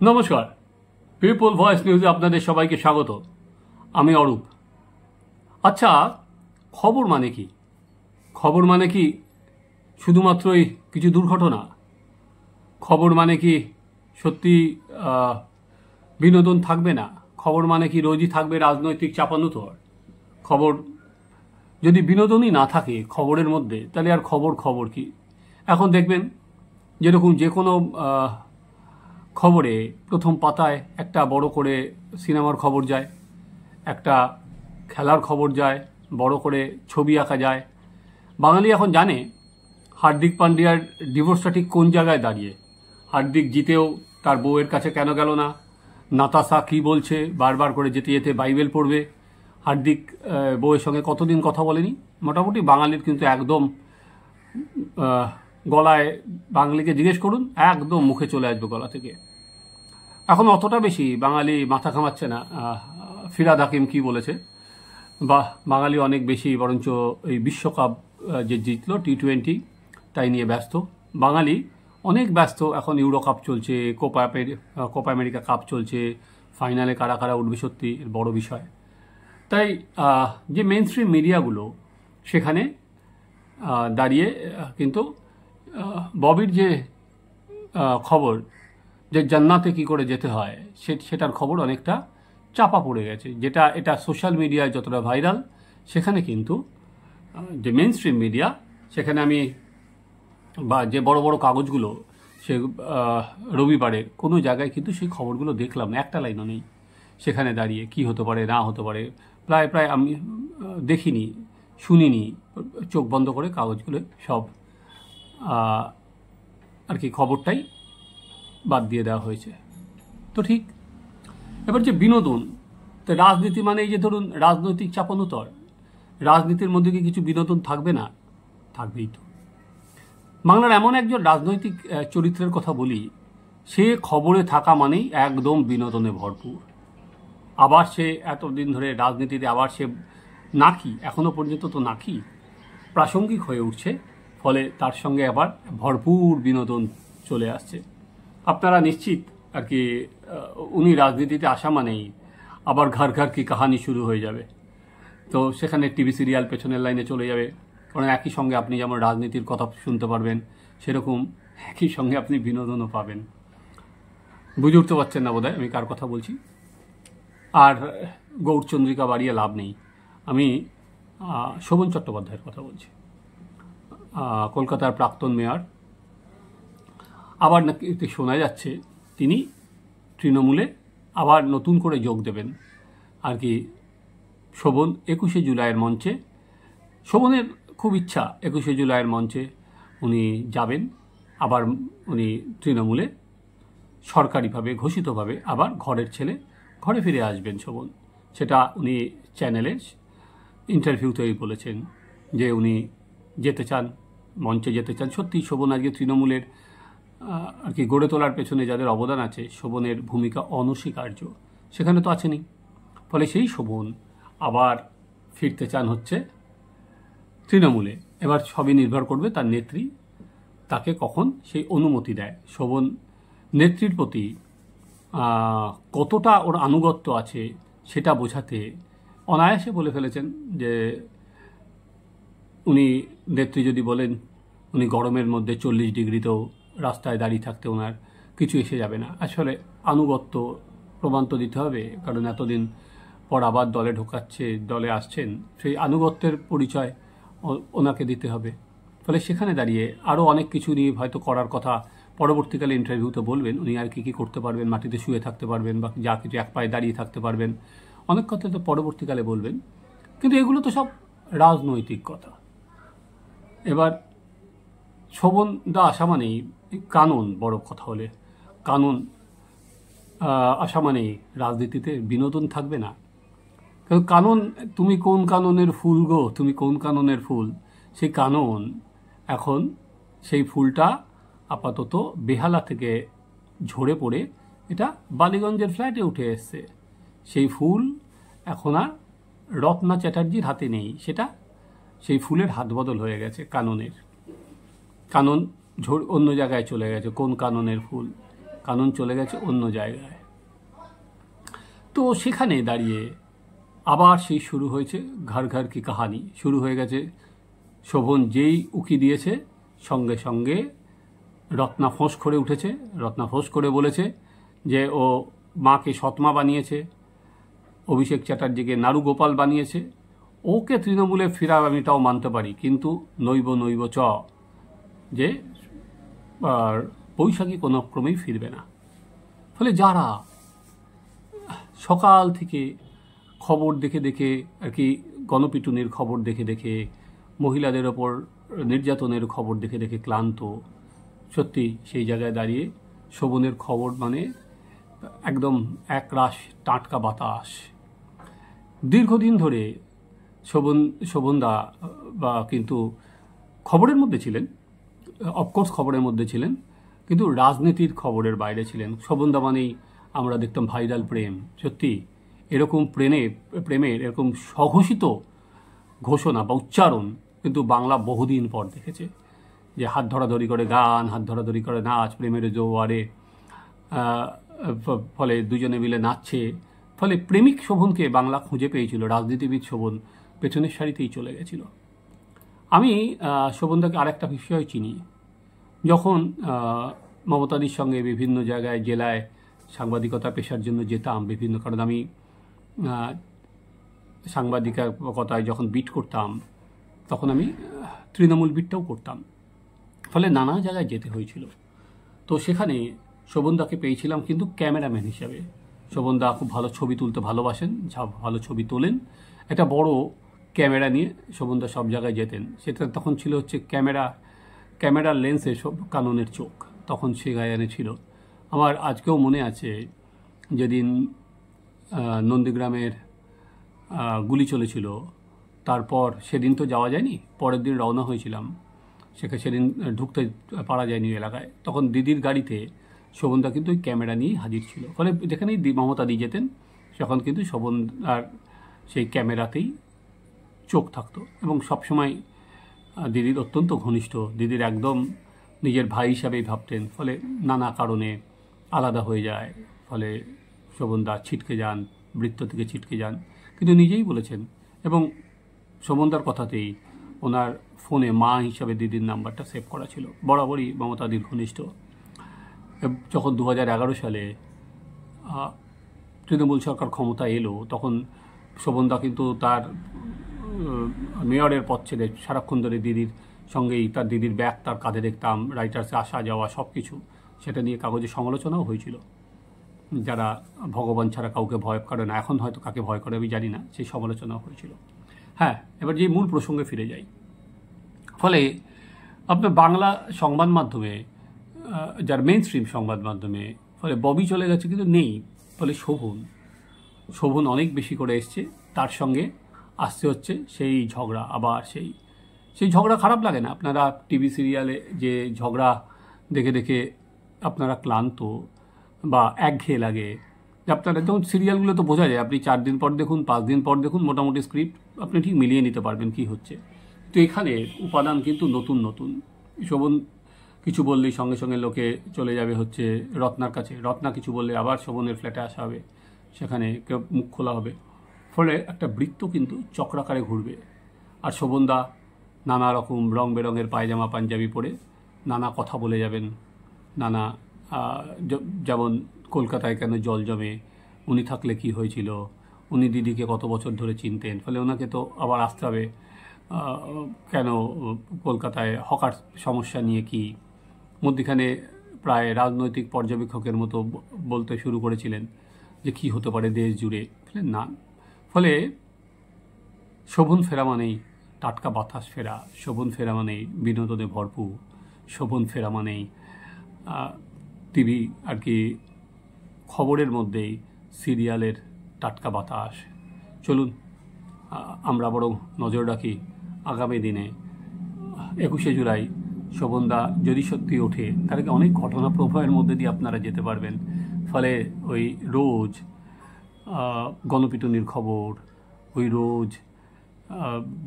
নমস্কার, people voice নিউজে আপনাদের সবাইকে স্বাগত। আমি অরূপ। আচ্ছা, খবর মানে কি? খবর মানে কি শুধুমাত্রই কিছু দুর্ঘটনা? খবর মানে কি সত্যি বিনোদন থাকবে না? খবর মানে কি রোজই থাকবে রাজনৈতিক চাপানুতর? খবর যদি বিনোদনই না থাকে খবরের মধ্যে, তাহলে আর খবর কি? এখন দেখবেন যেরকম যে কোনো খবরে প্রথম পাতায় একটা বড় করে সিনেমার খবর যায়, একটা খেলার খবর যায়, বড় করে ছবি আঁকা যায়। বাঙালি এখন জানে হার্দিক পান্ডিয়ার ডিভোর্সটা ঠিক কোন জায়গায় দাঁড়িয়ে। হার্দিক জিতেও তার বউয়ের কাছে কেন গেল না? নাতাশা কী বলছে, বারবার করে যেতে যেতে বাইবেল পড়বে। হার্দিক বউয়ের সঙ্গে কতদিন কথা বলেনি? মোটামুটি বাঙালির কিন্তু একদম গলায়, বাঙালিকে জিজ্ঞেস করুন, একদম মুখে চলে আসবে গলা থেকে। এখন অতটা বেশি বাঙালি মাথা ঘামাচ্ছে না ফিরাদ হাকিম কী বলেছে, বা বাঙালি অনেক বেশি বরঞ্চ এই বিশ্বকাপ যে জিতলো T20 তাই নিয়ে ব্যস্ত। বাঙালি অনেক ব্যস্ত, এখন ইউরো কাপ চলছে, কোপা আমেরিকা কাপ চলছে, ফাইনালে কারা কারা উঠবে সত্যি বড় বিষয়। তাই যে মেইন স্ট্রিম মিডিয়াগুলো সেখানে দাঁড়িয়ে কিন্তু ববির যে খবর, যে জান্নাতে কি করে যেতে হয় সেটার খবর অনেকটা চাপা পড়ে গেছে। এটা সোশ্যাল মিডিয়ায় যতটা ভাইরাল, সেখানে কিন্তু যে মেইন স্ট্রিম মিডিয়া, সেখানে আমি বা যে বড় বড় কাগজগুলো, সে রবিবারের কোনো জায়গায় কিন্তু সেই খবরগুলো দেখলাম না, একটা লাইনও নেই। সেখানে দাঁড়িয়ে কি হতে পারে না হতে পারে প্রায় আমি দেখিনি, শুনিনি, চোখ বন্ধ করে কাগজগুলো সব আর কি খবরটাই বাদ দিয়ে দেওয়া হয়েছে। তো ঠিক এবার যে বিনোদন, তো রাজনীতি মানে এই যে ধরুন রাজনৈতিক চাপানুতর, রাজনীতির মধ্যে কি কিছু বিনোদন থাকবে না? থাকবেই তো। বাংলার এমন একজন রাজনৈতিক চরিত্রের কথা বলি, সে খবরে থাকা মানেই একদম বিনোদনে ভরপুর। আবার সে এতদিন ধরে রাজনীতিতে, আবার সে নাকি এখনো পর্যন্ত তো নাকি প্রাসঙ্গিক হয়ে উঠছে, ফলে তার সঙ্গে আবার ভরপুর বিনোদন চলে আসছে। আপনারা নিশ্চিত আর কি উনি রাজনীতিতে আসা মানেই আবার ঘর ঘর কি কাহানি শুরু হয়ে যাবে। তো সেখানে টিভি সিরিয়াল পেছনের লাইনে চলে যাবে, কারণ একই সঙ্গে আপনি যেমন রাজনীতির কথা শুনতে পারবেন, সেরকম একই সঙ্গে আপনি বিনোদনও পাবেন। বুঝে উঠতে পারছেন না বোধহয় আমি কার কথা বলছি। আর গৌরচন্দ্রিকা বাড়িয়ে লাভ নেই, আমি শোভন চট্টোপাধ্যায়ের কথা বলছি, কলকাতার প্রাক্তন মেয়র। আবার নাকি শোনা যাচ্ছে তিনি তৃণমূলে আবার নতুন করে যোগ দেবেন আর কি। শোভন 21শে জুলাইয়ের মঞ্চে, শোভনের খুব ইচ্ছা 21শে জুলাইয়ের মঞ্চে উনি যাবেন, আবার উনি তৃণমূলে সরকারিভাবে ঘোষিতভাবে আবার ঘরের ছেলে ঘরে ফিরে আসবেন শোভন। সেটা উনি চ্যানেলের ইন্টারভিউতেই বলেছেন যে উনি যেতে চান, মঞ্চে যেতে চান। সত্যি শোভন আজকে তৃণমূলের আর কি গড়ে তোলার পেছনে যাদের অবদান আছে, শোভনের ভূমিকা অনস্বীকার্য, সেখানে তো আছেনি। ফলে সেই শোভন আবার ফিরতে চান হচ্ছে তৃণমূলে। এবার সবই নির্ভর করবে তার নেত্রী তাকে কখন সেই অনুমতি দেয়। শোভন নেত্রীর প্রতি কতটা ওর আনুগত্য আছে সেটা বোঝাতে অনায়াসে বলে ফেলেছেন যে উনি, নেত্রী যদি বলেন উনি গরমের মধ্যে 40 ডিগ্রিতেও রাস্তায় দাঁড়িয়ে থাকতে ওনার কিছু এসে যাবে না। আসলে আনুগত্য প্রমাণ তো দিতে হবে, কারণ এতদিন পর আবার দলে ঢোকাচ্ছে, দলে আসছেন, সেই আনুগত্যের পরিচয় ওনাকে দিতে হবে। ফলে সেখানে দাঁড়িয়ে আরও অনেক কিছু নিয়ে হয়তো করার কথা পরবর্তীকালে ইন্টারভিউতে বলবেন। উনি আর কী করতে পারবেন, মাটিতে শুয়ে থাকতে পারবেন বা যা কিছু এক পায়ে দাঁড়িয়ে থাকতে পারবেন, অনেক কথা তো পরবর্তীকালে বলবেন। কিন্তু এগুলো তো সব রাজনৈতিক কথা। এবার শোভন দা আসা মানেই কানুন, বড় কথা হলে কানুন আসা মানেই রাজনীতিতে বিনোদন থাকবে না। কারণ কানুন, তুমি কোন কানুনের ফুল গো, তুমি কোন কানুনের ফুল, সেই কানুন এখন সেই ফুলটা আপাতত বেহালা থেকে ঝরে পড়ে এটা বালিগঞ্জের ফ্ল্যাটে উঠে এসছে। সেই ফুল এখন আর রত্না চ্যাটার্জির হাতে নেই, সেটা সেই ফুলের হাত বদল হয়ে গেছে কানুনের। কানুন অন্য জায়গায় চলে গেছে। কোন কানুনের ফুল কানন চলে গেছে অন্য জায়গায়। তো সেখানে দাঁড়িয়ে আবার সেই শুরু হয়েছে ঘর ঘর কি কাহানি শুরু হয়ে গেছে। শোভন যেই উকি দিয়েছে সঙ্গে সঙ্গে রত্না ফোঁস করে উঠেছে। রত্না ফোঁস করে বলেছে যে ও মাকে সৎমা বানিয়েছে, অভিষেক চ্যাটার্জিকে নারুগোপাল বানিয়েছে। ওকে তৃণমূলে ফেরাও আমি তাও মানতে পারি, কিন্তু নৈব নৈব চ, যে বৈশাখী কোনো ক্রমেই ফিরবে না। ফলে যারা সকাল থেকে খবর দেখে দেখে আর কি, গণপিটুনির খবর দেখে দেখে, মহিলাদের ওপর নির্যাতনের খবর দেখে দেখে ক্লান্ত, সত্যি সেই জায়গায় দাঁড়িয়ে শোভনের খবর মানে একদম একরাশ টাটকা বাতাস। দীর্ঘদিন ধরে শোভনদা বা কিন্তু খবরের মধ্যে ছিলেন, অফকোর্স খবরের মধ্যে ছিলেন, কিন্তু রাজনীতির খবরের বাইরে ছিলেন। শোভনদা মানেই আমরা দেখতাম ভাইরাল প্রেম। সত্যি এরকম প্রেমের এরকম স্বঘোষিত ঘোষণা বা উচ্চারণ কিন্তু বাংলা বহুদিন পর দেখেছে, যে হাত ধরাধরি করে গান, হাত ধরাধরি করে নাচ, প্রেমের জোয়ারে, ফলে দুজনে মিলে নাচছে। ফলে প্রেমিক শোভনকে বাংলা খুঁজে পেয়েছিল, রাজনীতিবিদ শোভন পেছনের সারিতেই চলে গেছিল। আমি শোভনদাকে আরেকটা বিষয় চিনি। যখন মমতাদির সঙ্গে বিভিন্ন জায়গায় জেলায় সাংবাদিকতা পেশার জন্য যেতাম বিভিন্ন, কারণ আমি সাংবাদিকতায় যখন বিট করতাম তখন আমি তৃণমূল বিটটাও করতাম, ফলে নানা জায়গায় যেতে হয়েছিল। তো সেখানে শোভনদাকে পেয়েছিলাম কিন্তু ক্যামেরাম্যান হিসাবে। শোভনদা খুব ভালো ছবি তুলতে ভালোবাসেন, ভালো ছবি তোলেন। একটা বড় ক্যামেরা নিয়ে শোভনদা সব জায়গায় যেতেন। সেটা তখন ছিল হচ্ছে ক্যামেরার লেন্সে সব কাননের চোখ, তখন সে গায়ানে ছিল। আমার আজকেও মনে আছে যেদিন নন্দীগ্রামের গুলি চলেছিল, তারপর সেদিন তো যাওয়া যায়নি, পরের দিন রওনা হয়েছিলাম। সেদিন ঢুকতে পারা যায়নি এলাকায়। তখন দিদির গাড়িতে শোভনদা কিন্তু ওই ক্যামেরা নিয়েই হাজির ছিল। ফলে যেখানেই মমতা দিয়ে যেতেন সেখন কিন্তু শোভনদার সেই ক্যামেরাতেই চোখ থাকতো, এবং সবসময় দিদির অত্যন্ত ঘনিষ্ঠ, দিদির একদম নিজের ভাই হিসাবেই ভাবতেন। ফলে নানা কারণে আলাদা হয়ে যায়, ফলে শোভনদা ছিটকে যান, বৃত্ত থেকে ছিটকে যান, কিন্তু নিজেই বলেছেন। এবং শোভনদার কথাতেই ওনার ফোনে মা হিসাবে দিদির নাম্বারটা সেভ করা ছিল। বরাবরই মমতাদির ঘনিষ্ঠ। যখন 2011 সালে তৃণমূল সরকার ক্ষমতা এলো, তখন শোভনদা কিন্তু তার মেয়রের পদ ছেড়ে সারাক্ষণ ধরে দিদির সঙ্গেই, তার দিদির ব্যাগ তার কাঁধে দেখতাম, রাইটার্সে আসা যাওয়া সব কিছু, সেটা নিয়ে কাগজে সমালোচনাও হয়েছিল। যারা ভগবান ছাড়া কাউকে ভয় করে না, এখন হয়তো কাকে ভয় করে আমি জানি না, সেই সমালোচনাও হয়েছিল। হ্যাঁ, এবার যে মূল প্রসঙ্গে ফিরে যাই। ফলে আপনার বাংলা সংবাদ মাধ্যমে, যার মেইন স্ট্রিম সংবাদ মাধ্যমে, ফলে ববি চলে গেছে কিন্তু নেই। ফলে শোভন অনেক বেশি করে এসছে, তার সঙ্গে আসতে হচ্ছে সেই ঝগড়া। আবার সেই ঝগড়া খারাপ লাগে না? আপনারা টিভি সিরিয়ালে যে ঝগড়া দেখে দেখে আপনারা ক্লান্ত বা একঘেয়ে লাগে, আপনারা যেমন সিরিয়ালগুলো তো বোঝা যায়, আপনি 4 দিন পর দেখুন, 5 দিন পর দেখুন, মোটামুটি স্ক্রিপ্ট আপনি ঠিক মিলিয়ে নিতে পারবেন কি হচ্ছে। তো এখানে উপাদান কিন্তু নতুন নতুন। শোভন কিছু বললেই সঙ্গে সঙ্গে লোকে চলে যাবে হচ্ছে রত্নার কাছে, রত্না কিছু বললে আবার শোভনের ফ্ল্যাটে আসা হবে, সেখানে কেউ মুখ খোলা হবে। ফলে একটা বৃত্ত কিন্তু চক্রাকারে ঘুরবে। আর শোভনদা নানা রকম রং বেরঙের পায়জামা পাঞ্জাবি পরে নানা কথা বলে যাবেন, নানা যেমন কলকাতায় কেন জল জমে, উনি থাকলে কি হয়েছিল, উনি দিদিকে কত বছর ধরে চিনতেন, ফলে ওনাকে তো আবার আসতে হবে, কেন কলকাতায় হকার সমস্যা নিয়ে কি, মধ্যিখানে প্রায় রাজনৈতিক পর্যবেক্ষকের মতো বলতে শুরু করেছিলেন যে কি হতে পারে দেশ জুড়ে। না, ফলে শোভন ফেরা মানেই টাটকা বাতাস ফেরা, শোভন ফেরা মানেই বিনোদনে ভরপুর, শোভন ফেরা মানেই টিভি আর কি খবরের মধ্যেই সিরিয়ালের টাটকা বাতাস। চলুন আমরা বরং নজর রাখি আগামী দিনে 21শে জুলাই শোভনদা যদি সত্যি ওঠে, তাহলে অনেক ঘটনা প্রবাহের মধ্যে দিয়ে আপনারা যেতে পারবেন। ফলে ওই রোজ গণপিটুনির খবর, ওই রোজ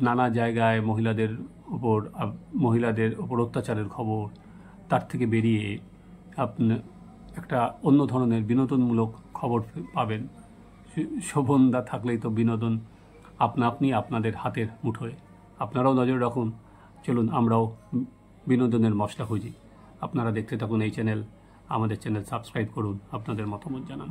নানা জায়গায় মহিলাদের ওপর অত্যাচারের খবর, তার থেকে বেরিয়ে একটা অন্য ধরনের বিনোদনমূলক খবর পাবেন। শোভনদা থাকলেই তো বিনোদন আপনি আপনাদের হাতের মুঠোয়। আপনারাও নজর রাখুন, চলুন আমরাও বিনোদনের মশলা খুঁজি। আপনারা দেখতে থাকুন এই চ্যানেল, আমাদের চ্যানেল সাবস্ক্রাইব করুন, আপনাদের মতামত জানান।